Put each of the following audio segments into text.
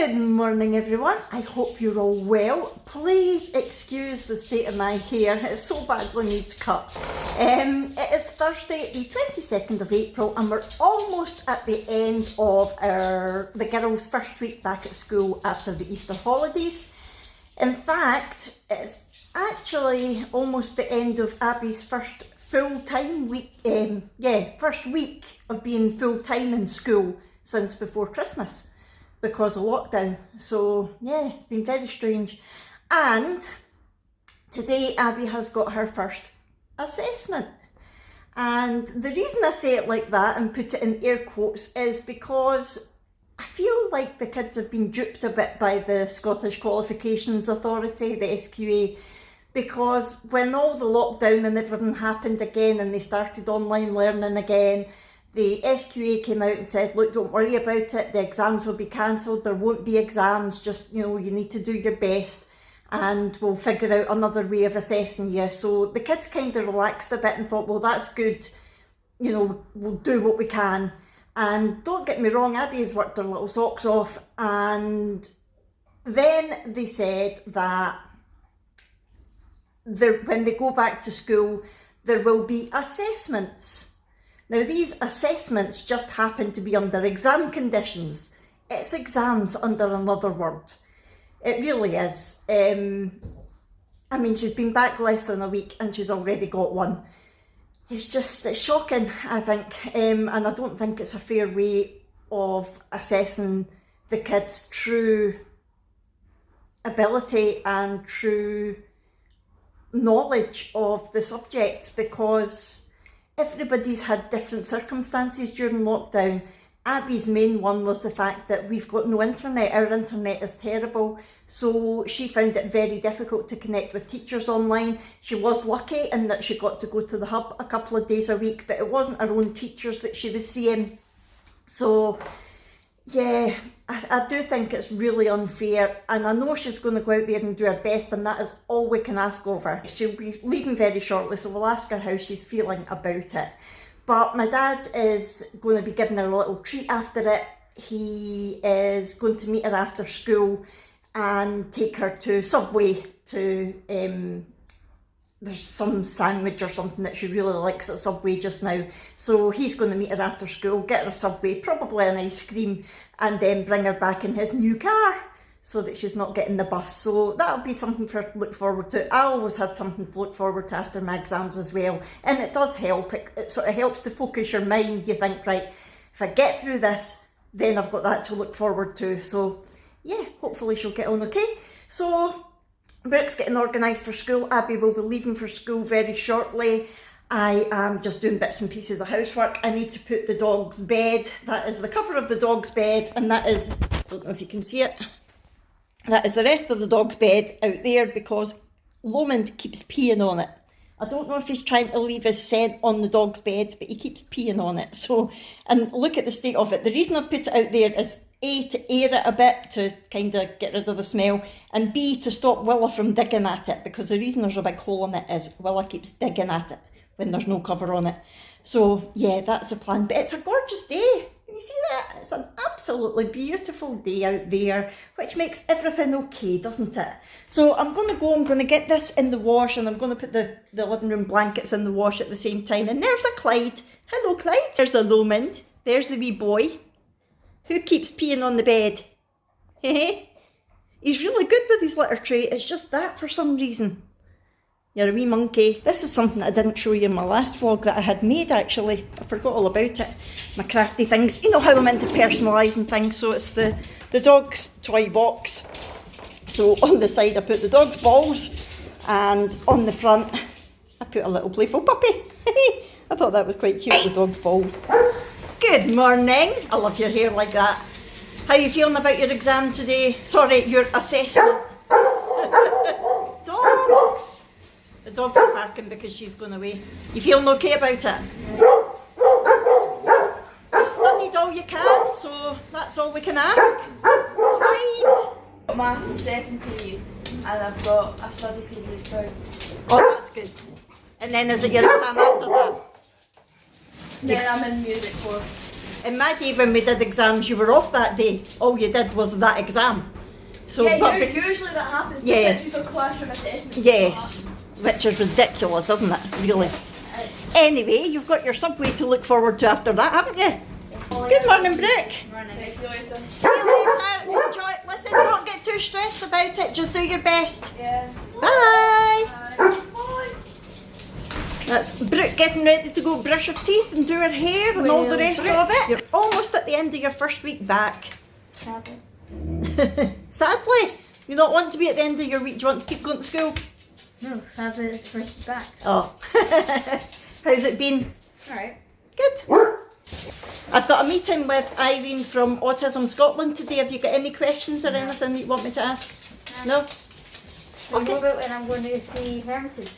Good morning everyone, I hope you're all well. Please excuse the state of my hair, it so badly needs cut. It is Thursday the 22nd of April and we're almost at the end of the girls' first week back at school after the Easter holidays. In fact, it's actually almost the end of Abby's first full-time week, first week of being full-time in school since before Christmas, because of lockdown. So yeah, it's been very strange. And today Abby has got her first assessment. And the reason I say it like that and put it in air quotes is because I feel like the kids have been duped a bit by the Scottish Qualifications Authority, the SQA, because when all the lockdown and everything happened again and they started online learning again, the SQA came out and said, look, don't worry about it, the exams will be cancelled, there won't be exams, just, you know, you need to do your best and we'll figure out another way of assessing you. So the kids kind of relaxed a bit and thought, well, that's good, you know, we'll do what we can. And don't get me wrong, Abby has worked her little socks off, and then they said that when they go back to school, there will be assessments. Now these assessments just happen to be under exam conditions. It's exams under another word. It really is. I mean, she's been back less than a week and she's already got one. It's shocking, I think, and I don't think it's a fair way of assessing the kids' true ability and true knowledge of the subject, because everybody's had different circumstances during lockdown. Abby's main one was the fact that we've got no internet, our internet is terrible, so she found it very difficult to connect with teachers online. She was lucky in that she got to go to the hub a couple of days a week, but it wasn't her own teachers that she was seeing. So yeah, I do think it's really unfair, and I know she's going to go out there and do her best, and that is all we can ask of her. She'll be leaving very shortly, so we'll ask her how she's feeling about it. But my dad is going to be giving her a little treat after it. He is going to meet her after school and take her to Subway to there's some sandwich or something that she really likes at Subway just now. So he's going to meet her after school, get her a Subway, probably an ice cream, and then bring her back in his new car so that she's not getting the bus. So that'll be something for to look forward to. I always had something to look forward to after my exams as well. And it does help. It sort of helps to focus your mind. You think, right, if I get through this, then I've got that to look forward to. So yeah, hopefully she'll get on okay. So Brooke's getting organised for school. Abby will be leaving for school very shortly. I am just doing bits and pieces of housework. I need to put the dog's bed. That is the cover of the dog's bed, and that is, I don't know if you can see it, that is the rest of the dog's bed out there because Lomond keeps peeing on it. I don't know if he's trying to leave his scent on the dog's bed, but he keeps peeing on it. So, and look at the state of it. The reason I've put it out there is A, to air it a bit to kind of get rid of the smell, and B, to stop Willa from digging at it, because the reason there's a big hole in it is Willa keeps digging at it when there's no cover on it. So yeah, that's the plan. But it's a gorgeous day. Can you see that? It's an absolutely beautiful day out there, which makes everything okay, doesn't it? So I'm going to get this in the wash, and I'm going to put the living room blankets in the wash at the same time. And there's a Clyde. Hello Clyde. There's a Lomond. There's the wee boy who keeps peeing on the bed. He's really good with his litter tray, it's just that for some reason. You're a wee monkey. This is something I didn't show you in my last vlog that I had made actually. I forgot all about it. My crafty things. You know how I'm into personalising things, so it's the dog's toy box. So on the side I put the dog's balls, and on the front I put a little playful puppy. I thought that was quite cute, the dog's balls. Good morning. I love your hair like that. How are you feeling about your exam today? Sorry, your assessment. Dogs! The dogs are barking because she's going away. You feeling okay about it? You studied all you can, so that's all we can ask. Right. Got maths second period, and I've got a study period for. Oh, that's good. And then is it your exam after that? Then I'm in music for. In my day when we did exams, you were off that day. All you did was that exam. So, Yeah, but usually that happens, but Yeah. since it's a classroom assessment, yes, which is ridiculous, isn't it? Really. Anyway, you've got your Subway to look forward to after that, haven't you? Good morning, Brooke. Morning. See you later. See you later. Enjoy. Listen, don't get too stressed about it. Just do your best. Yeah. Bye. Bye. That's Brooke getting ready to go brush her teeth and do her hair and all the rest of it. You're almost at the end of your first week back. Sadly. Sadly, you don't want to be at the end of your week. Do you want to keep going to school? No, sadly it's first week back. Oh. How's it been? Alright. Good. I've got a meeting with Irene from Autism Scotland today. Have you got any questions or anything that you want me to ask? No? What about when I'm going to see Hermitage?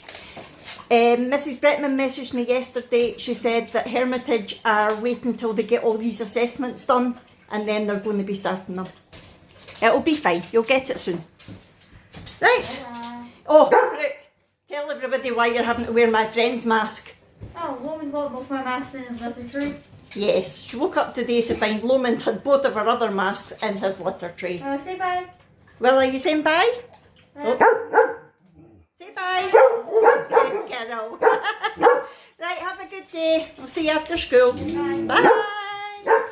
Mrs. Bretman messaged me yesterday. She said that Hermitage are waiting till they get all these assessments done and then they're going to be starting them. It'll be fine. You'll get it soon. Right. Oh, Brooke, tell everybody why you're having to wear my friend's mask. Oh, Lomond got both my masks in his litter tray. Yes, she woke up today to find Lomond had both of her other masks in his litter tray. Say bye. Well, are you saying bye? Bye. Oh. Say bye. Good girl. Right, have a good day. I'll see you after school. Bye. Bye.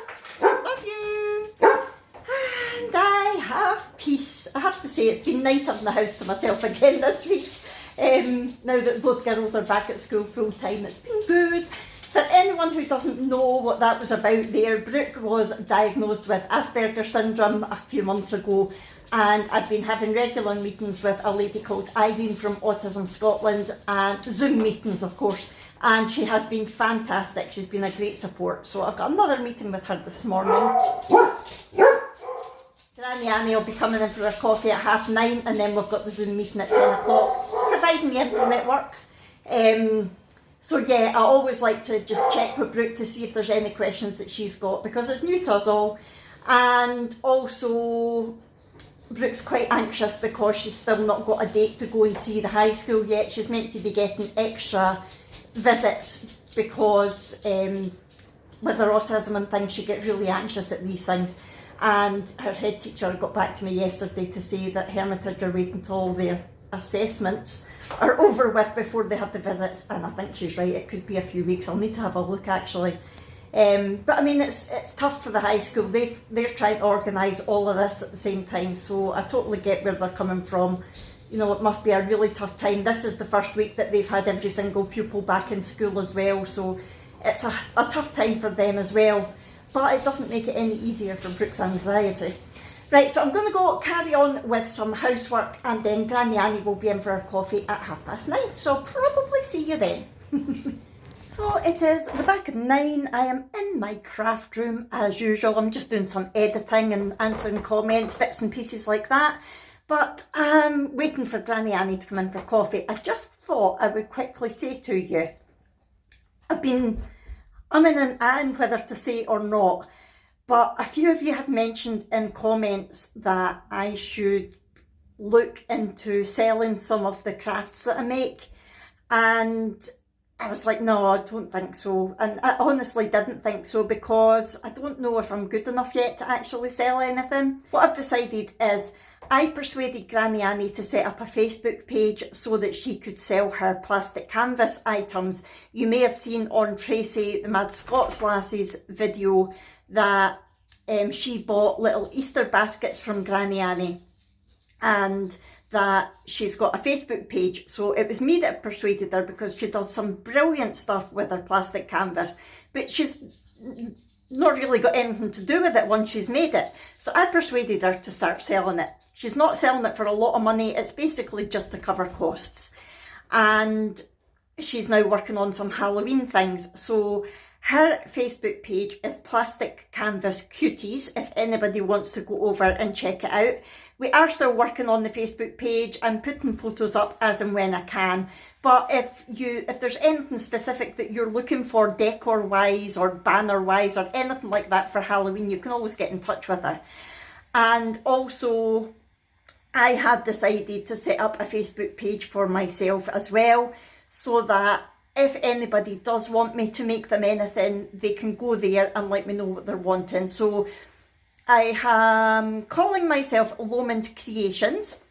Love you. And I have peace. I have to say it's been nice having the house to myself again this week. Now that both girls are back at school full time, it's been good. For anyone who doesn't know what that was about there, Brooke was diagnosed with Asperger's syndrome a few months ago, and I've been having regular meetings with a lady called Irene from Autism Scotland, and Zoom meetings of course, and she has been fantastic. She's been a great support. So I've got another meeting with her this morning. Granny Annie will be coming in for her coffee at 9:30, and then we've got the Zoom meeting at 10 o'clock, providing the internet works. So yeah, I always like to just check with Brooke to see if there's any questions that she's got, because it's new to us all. And also, Brooke's quite anxious because she's still not got a date to go and see the high school yet. She's meant to be getting extra visits because with her autism and things, she gets really anxious at these things. And her head teacher got back to me yesterday to say that Hermitage are waiting till all their assessments are over with before they have the visits, and I think she's right. It could be a few weeks. I'll need to have a look actually. But I mean, it's tough for the high school. They're trying to organise all of this at the same time, so I totally get where they're coming from. You know, it must be a really tough time. This is the first week that they've had every single pupil back in school as well, so it's a tough time for them as well. But it doesn't make it any easier for Brooke's anxiety. Right, so I'm going to go carry on with some housework, and then Granny Annie will be in for her coffee at 9:30, so I'll probably see you then. So it is the back of 9. I am in my craft room as usual. I'm just doing some editing and answering comments, bits and pieces like that. But I'm waiting for Granny Annie to come in for coffee. I just thought I would quickly say to you, I've been umming and ahhing whether to say or not, but a few of you have mentioned in comments that I should look into selling some of the crafts that I make, and I was like, no, I don't think so. And I honestly didn't think so, because I don't know if I'm good enough yet to actually sell anything. What I've decided is I persuaded Granny Annie to set up a Facebook page so that she could sell her plastic canvas items. You may have seen on Tracy, the Mad Scots Lassie's video, that she bought little Easter baskets from Granny Annie, and that she's got a Facebook page. So it was me that persuaded her, because she does some brilliant stuff with her plastic canvas, but she's not really got anything to do with it once she's made it. So I persuaded her to start selling it. She's not selling it for a lot of money. It's basically just to cover costs. And she's now working on some Halloween things. So her Facebook page is Plastic Canvas Cuties, if anybody wants to go over and check it out. We are still working on the Facebook page. I'm putting photos up as and when I can. But if there's anything specific that you're looking for, decor wise or banner wise or anything like that for Halloween, you can always get in touch with her. And also, I had decided to set up a Facebook page for myself as well, so that if anybody does want me to make them anything, they can go there and let me know what they're wanting. So I am calling myself Lomond Creations,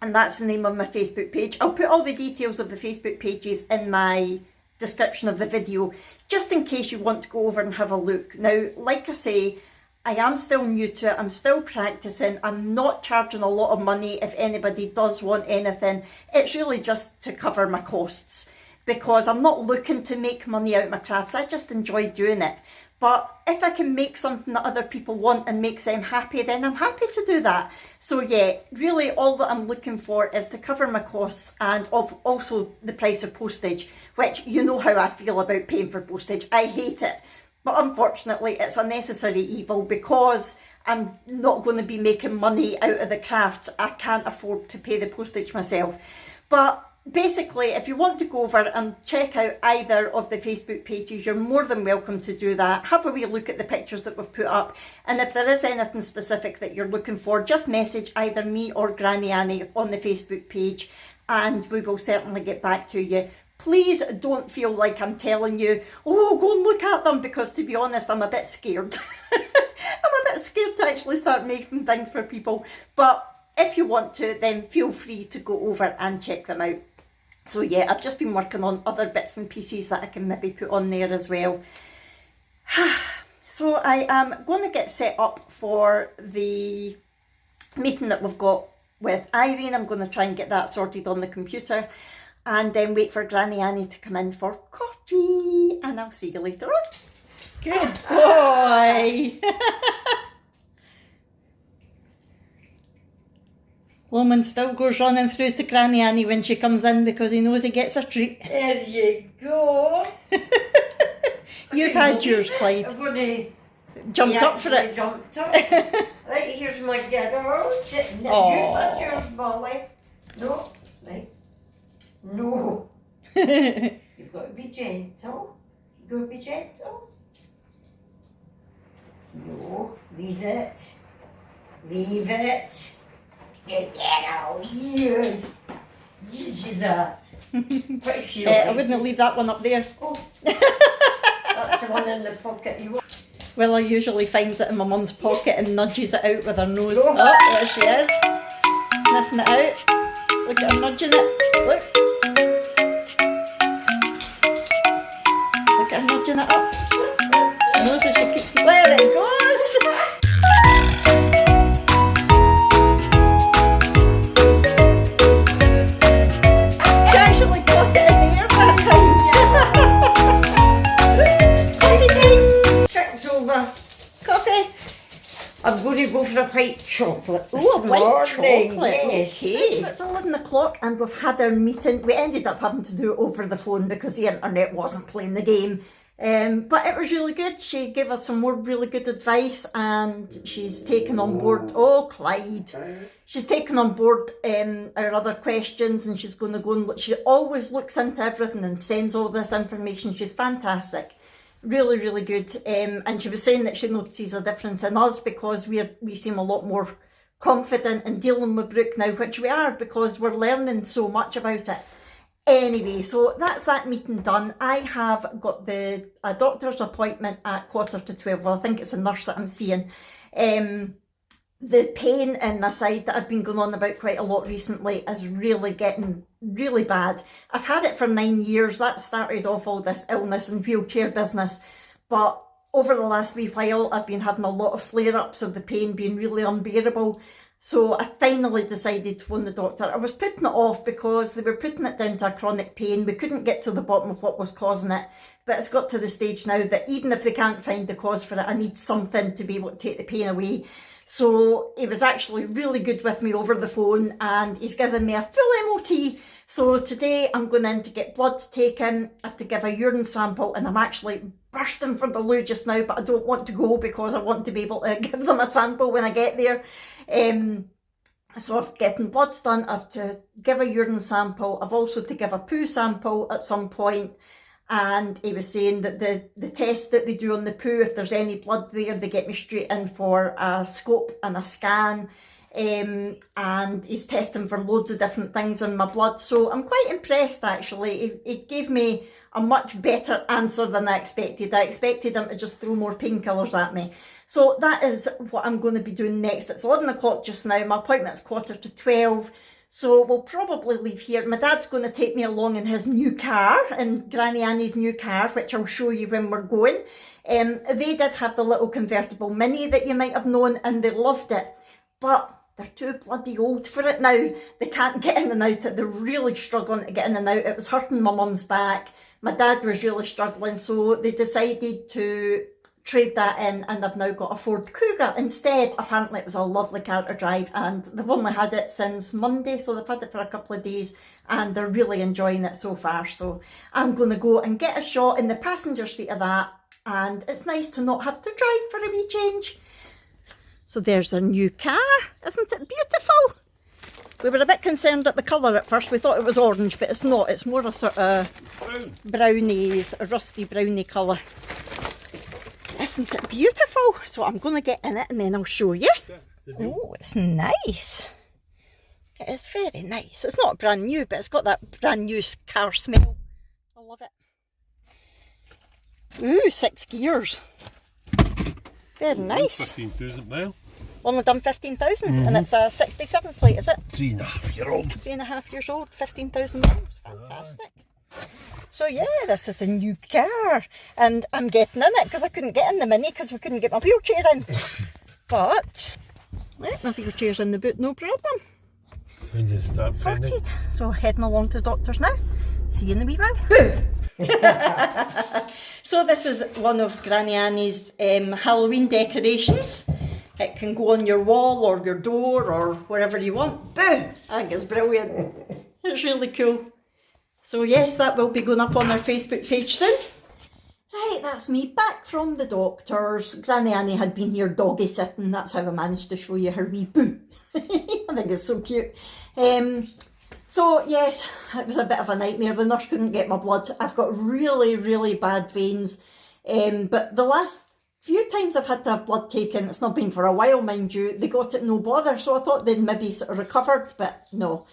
and that's the name of my Facebook page. I'll put all the details of the Facebook pages in my description of the video, just in case you want to go over and have a look. Now, like I say, I am still new to it, I'm still practicing, I'm not charging a lot of money if anybody does want anything. It's really just to cover my costs, because I'm not looking to make money out of my crafts, I just enjoy doing it. But if I can make something that other people want and makes them happy, then I'm happy to do that. So yeah, really all that I'm looking for is to cover my costs, and also the price of postage, which you know how I feel about paying for postage. I hate it. But unfortunately, it's a necessary evil, because I'm not going to be making money out of the crafts. I can't afford to pay the postage myself. But basically, if you want to go over and check out either of the Facebook pages, you're more than welcome to do that. Have a wee look at the pictures that we've put up. And if there is anything specific that you're looking for, just message either me or Granny Annie on the Facebook page, and we will certainly get back to you. Please don't feel like I'm telling you, oh, go and look at them, because to be honest, I'm a bit scared. I'm a bit scared to actually start making things for people. But if you want to, then feel free to go over and check them out. So yeah, I've just been working on other bits and pieces that I can maybe put on there as well. So I am going to get set up for the meeting that we've got with Irene. I'm going to try and get that sorted on the computer, and then wait for Granny Annie to come in for coffee, and I'll see you later on. Good boy! Lomond still goes running through to Granny Annie when she comes in, because he knows he gets a treat. There you go. You've had yours, Clyde. I've only Jumped up for it. Jumped up. Right, here's my girl sitting there. You've had yours, Molly. No, right. No. You've got to be gentle. You've got to be gentle. No, leave it. Leave it. Good girl, yes. Yes, she's a pretty silly. I wouldn't leave that one up there. Oh, that's the one in the pocket you want. Well, I usually finds it in my mum's pocket and nudges it out with her nose. No. Oh, there she is. Sniffing it out. Look at her nudging it. Look. Look at her nudging it up. She knows that she keeps it. There it goes. She actually got it in the air that time. Coffee time. Trick's over. Coffee. I'm going to go for a white chocolate. Oh, a white morning. chocolate. Yes. Okay. It's 11 o'clock and we've had our meeting. We ended up having to do it over the phone because the internet wasn't playing the game. But it was really good. She gave us some more really good advice, and she's taken on board, oh Clyde, she's taken on board our other questions, and she's going to go and look. She always looks into everything and sends all this information. She's fantastic. Really, really good. And she was saying that she notices a difference in us because we seem a lot more confident in dealing with Brooke now, which we are, because we're learning so much about it. Anyway, so that's that meeting done. I have got a doctor's appointment at 11:45. Well, I think it's a nurse that I'm seeing. The pain in my side that I've been going on about quite a lot recently is really getting really bad. I've had it for 9 years. That started off all this illness and wheelchair business. But over the last wee while, I've been having a lot of flare-ups of the pain being really unbearable. So I finally decided to phone the doctor. I was putting it off because they were putting it down to a chronic pain. We couldn't get to the bottom of what was causing it. But it's got to the stage now that even if they can't find the cause for it, I need something to be able to take the pain away. So he was actually really good with me over the phone, and he's given me a full MOT. So today I'm going in to get blood taken. I have to give a urine sample, and I'm actually bursting from the loo just now, but I don't want to go because I want to be able to give them a sample when I get there. So I've getting bloods done, I have to give a urine sample, I've also to give a poo sample at some point. And he was saying that the test that they do on the poo, if there's any blood there, they get me straight in for a scope and a scan. And he's testing for loads of different things in my blood. So I'm quite impressed actually. He gave me a much better answer than I expected. I expected him to just throw more painkillers at me. So that is what I'm going to be doing next. It's 11 o'clock just now. My appointment's 11:45. So we'll probably leave here. My dad's going to take me along in his new car, in Granny Annie's new car, which I'll show you when we're going. They did have the little convertible mini that you might have known, and they loved it. But they're too bloody old for it now. They can't get in and out. They're really struggling to get in and out. It was hurting my mum's back. My dad was really struggling, so they decided to trade that in, and they've now got a Ford Cougar instead. Apparently it was a lovely car to drive, and they've only had it since Monday, so they've had it for a couple of days, and they're really enjoying it so far. So I'm going to go and get a shot in the passenger seat of that, and it's nice to not have to drive for a wee change. So there's our new car. Isn't it beautiful? We were a bit concerned at the colour at first. We thought it was orange, but it's not. It's more a sort of brownie, a rusty brownie colour. Isn't it beautiful? So I'm going to get in it and then I'll show you. Oh, it's nice. It is very nice. It's not brand new, but it's got that brand new car smell. I love it. Ooh, 6 gears. Very nice. 15,000 miles. Only done 15,000 and it's a 67 plate, is it? 3.5-year-old. 3.5 years old, 15,000 miles. Fantastic. So yeah, this is a new car, and I'm getting in it because I couldn't get in the Mini because we couldn't get my wheelchair in. But my wheelchair's in the boot, no problem. And just start Sorted. So heading along to the doctor's now. See you in a wee while. So this is one of Granny Annie's Halloween decorations. It can go on your wall or your door or wherever you want. Boo! I think it's brilliant. It's really cool. So yes, that will be going up on our Facebook page soon. Right, that's me back from the doctor's. Granny Annie had been here doggy sitting. That's how I managed to show you her wee boo. I think it's so cute. So yes, it was a bit of a nightmare. The nurse couldn't get my blood. I've got really, really bad veins. But the last few times I've had to have blood taken, it's not been for a while, mind you, they got it no bother. So I thought they'd maybe sort of recovered, but no.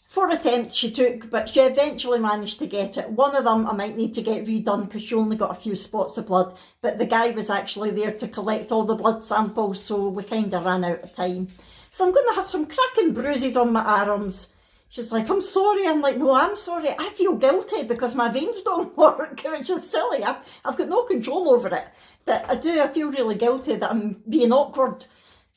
4 attempts she took, but she eventually managed to get it. One of them I might need to get redone because she only got a few spots of blood, but the guy was actually there to collect all the blood samples, so we kind of ran out of time. So I'm going to have some cracking bruises on my arms. She's like, I'm sorry. I'm like, no, I'm sorry. I feel guilty because my veins don't work, which is silly. I've got no control over it, but I feel really guilty that I'm being awkward.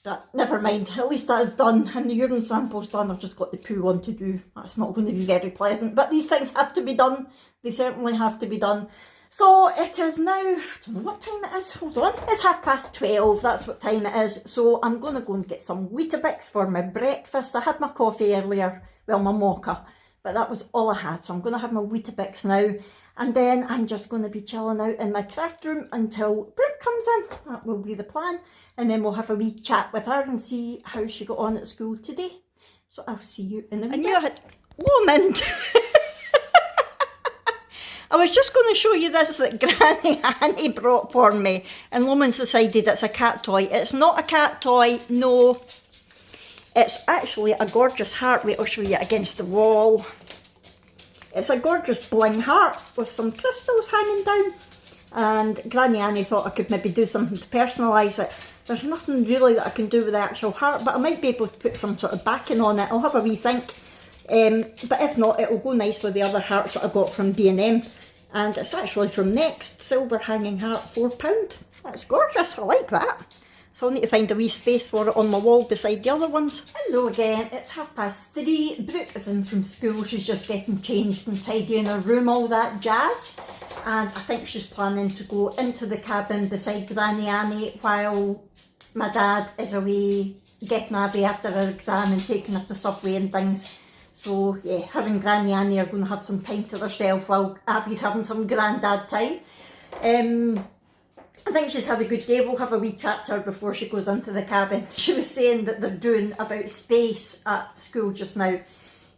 But never mind, at least that is done, and the urine sample's done. I've just got the poo one to do. That's not going to be very pleasant, but these things have to be done. They certainly have to be done. So it is now, I don't know what time it is, hold on. It's 12:30, that's what time it is. So I'm going to go and get some Weetabix for my breakfast. I had my coffee earlier, well, my mocha, but that was all I had. So I'm going to have my Weetabix now. And then I'm just going to be chilling out in my craft room until Brooke comes in. That will be the plan. And then we'll have a wee chat with her and see how she got on at school today. So I'll see you in a minute. I knew I had Lomond. I was just going to show you this that Granny Annie brought for me. And Lomond's decided it's a cat toy. It's not a cat toy, no. It's actually a gorgeous heart. Wait, I'll show you against the wall. It's a gorgeous bling heart with some crystals hanging down, and Granny Annie thought I could maybe do something to personalise it. There's nothing really that I can do with the actual heart, but I might be able to put some sort of backing on it. I'll have a wee think, but if not, it'll go nice with the other hearts that I got from B&M, and it's actually from Next, silver hanging heart, £4. That's gorgeous, I like that. So I'll need to find a wee space for it on my wall beside the other ones. Hello again, it's 3:30. Brooke is in from school. She's just getting changed and tidying her room, all that jazz. And I think she's planning to go into the cabin beside Granny Annie while my dad is away getting Abby after her exam and taking her to Subway and things. So yeah, her and Granny Annie are going to have some time to themselves while Abby's having some granddad time. I think she's had a good day. We'll have a wee chat to her before she goes into the cabin. She was saying that they're doing about space at school just now.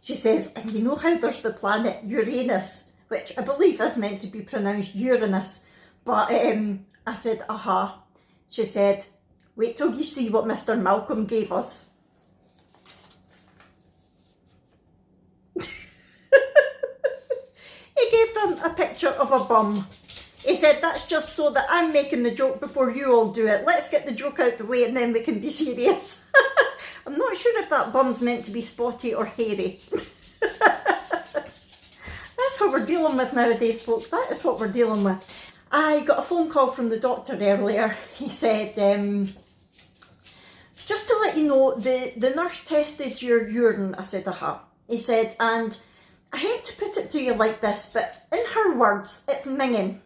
She says, and you know how there's the planet Uranus, which I believe is meant to be pronounced Uranus. But I said, aha. She said, wait till you see what Mr. Malcolm gave us. he gave them a picture of a bum. He said, that's just so that I'm making the joke before you all do it. Let's get the joke out the way and then we can be serious. I'm not sure if that bum's meant to be spotty or hairy. That's what we're dealing with nowadays, folks. That is what we're dealing with. I got a phone call from the doctor earlier. He said, just to let you know, the nurse tested your urine. I said, He said, and I hate to put it to you like this, but in her words, it's minging.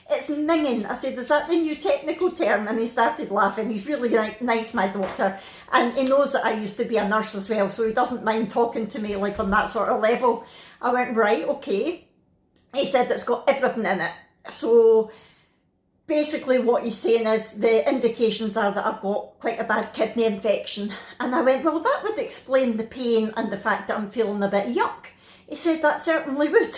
It's minging. I said, is that the new technical term? And he started laughing. He's really nice, my doctor. And he knows that I used to be a nurse as well, so he doesn't mind talking to me like on that sort of level. I went, right, okay. He said it's got everything in it. So basically what he's saying is the indications are that I've got quite a bad kidney infection. And I went, well, that would explain the pain and the fact that I'm feeling a bit yuck. He said that certainly would.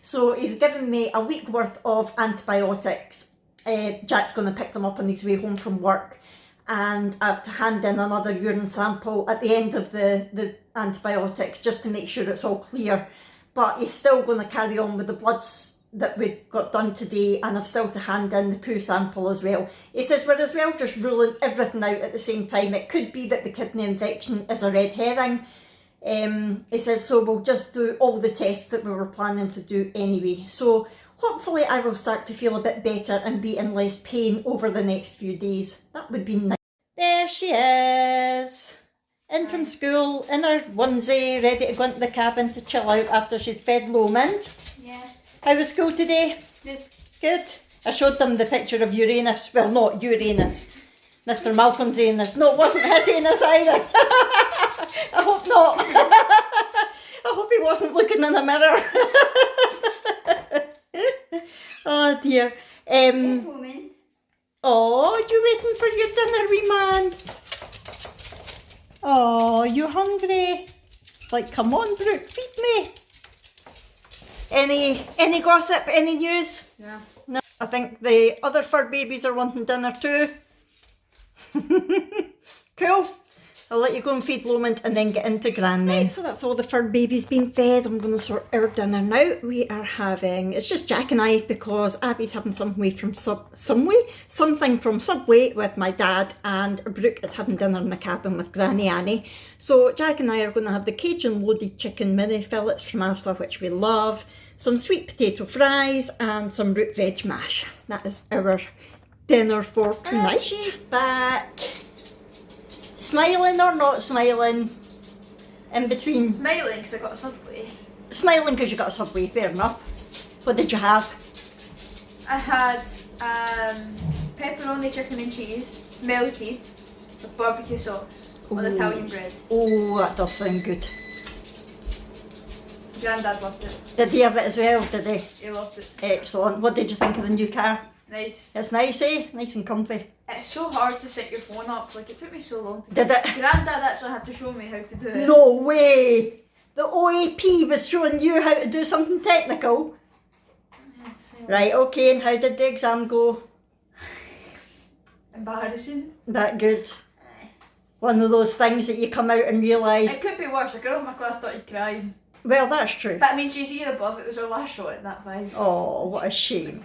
So he's given me a week worth of antibiotics. Jack's going to pick them up on his way home from work. And I have to hand in another urine sample at the end of the antibiotics just to make sure it's all clear. But he's still going to carry on with the bloods that we got done today, and I've still to hand in the poo sample as well. He says we're as well just ruling everything out at the same time. It could be that the kidney infection is a red herring. He says so we'll just do all the tests that we were planning to do anyway. So hopefully I will start to feel a bit better and be in less pain over the next few days. That would be nice. There she is. In from school, in her onesie, ready to go into the cabin to chill out after she's fed Lomond. Yeah. How was school today? Good. Good. I showed them the picture of Uranus. Well, not Uranus. Mr. Malcolm's anus. No, it wasn't his anus either. I hope not. I hope he wasn't looking in the mirror. Oh dear. Moment. Oh, you waiting for your dinner, wee man? Oh, you hungry? Like, come on, Brooke, feed me. Any gossip? Any news? Yeah. No. I think the other fur babies are wanting dinner too. Cool. I'll let you go and feed Lomond and then get into Gran then. Right, so that's all the fur babies being fed. I'm going to sort our dinner now. We are having, it's just Jack and I because Abby's having something from Subway with my dad, and Brooke is having dinner in the cabin with Granny Annie. So Jack and I are going to have the Cajun loaded chicken mini fillets from Asda, which we love, some sweet potato fries and some root veg mash. That is our dinner for tonight. And she's back. Smiling or not smiling? In between. Smiling because I got a Subway. Smiling because you got a Subway, fair enough. What did you have? I had pepperoni chicken and cheese, melted, with barbecue sauce, on Italian bread. Oh, that does sound good. Grandad loved it. Did he have it as well, did he? He loved it. Excellent. What did you think of the new car? Nice. It's nice, eh? Nice and comfy. It's so hard to set your phone up, like it took me so long to do. Did it? Grandad actually had to show me how to do it. No way! The OAP was showing you how to do something technical? Yes, Right, okay, and how did the exam go? Embarrassing. That good? One of those things that you come out and realise... It could be worse. A girl in my class started crying. Well, that's true. But I mean, she's here above. It was her last shot in that 5. Oh, what a shame.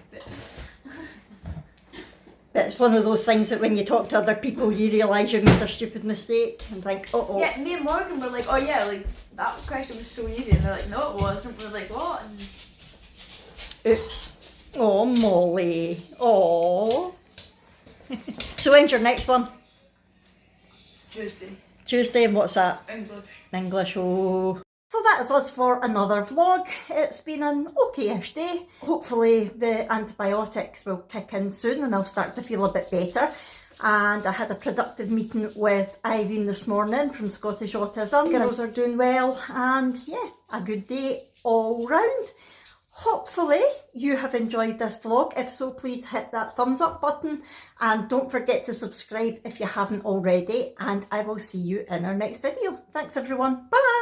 But it's one of those things that when you talk to other people, you realise you made a stupid mistake and think, uh-oh. Yeah, me and Morgan were like, oh yeah, like, that question was so easy. And they're like, no, it wasn't. We're like, what? And... Oops. Oh, Molly. Oh. So when's your next one? Tuesday. Tuesday, and what's that? English. English, oh. So that is us for another vlog. It's been an okay-ish day. Hopefully the antibiotics will kick in soon and I'll start to feel a bit better. And I had a productive meeting with Irene this morning from Scottish Autism. Girls are doing well and yeah, a good day all round. Hopefully you have enjoyed this vlog. If so, please hit that thumbs up button and don't forget to subscribe if you haven't already, and I will see you in our next video. Thanks everyone. Bye!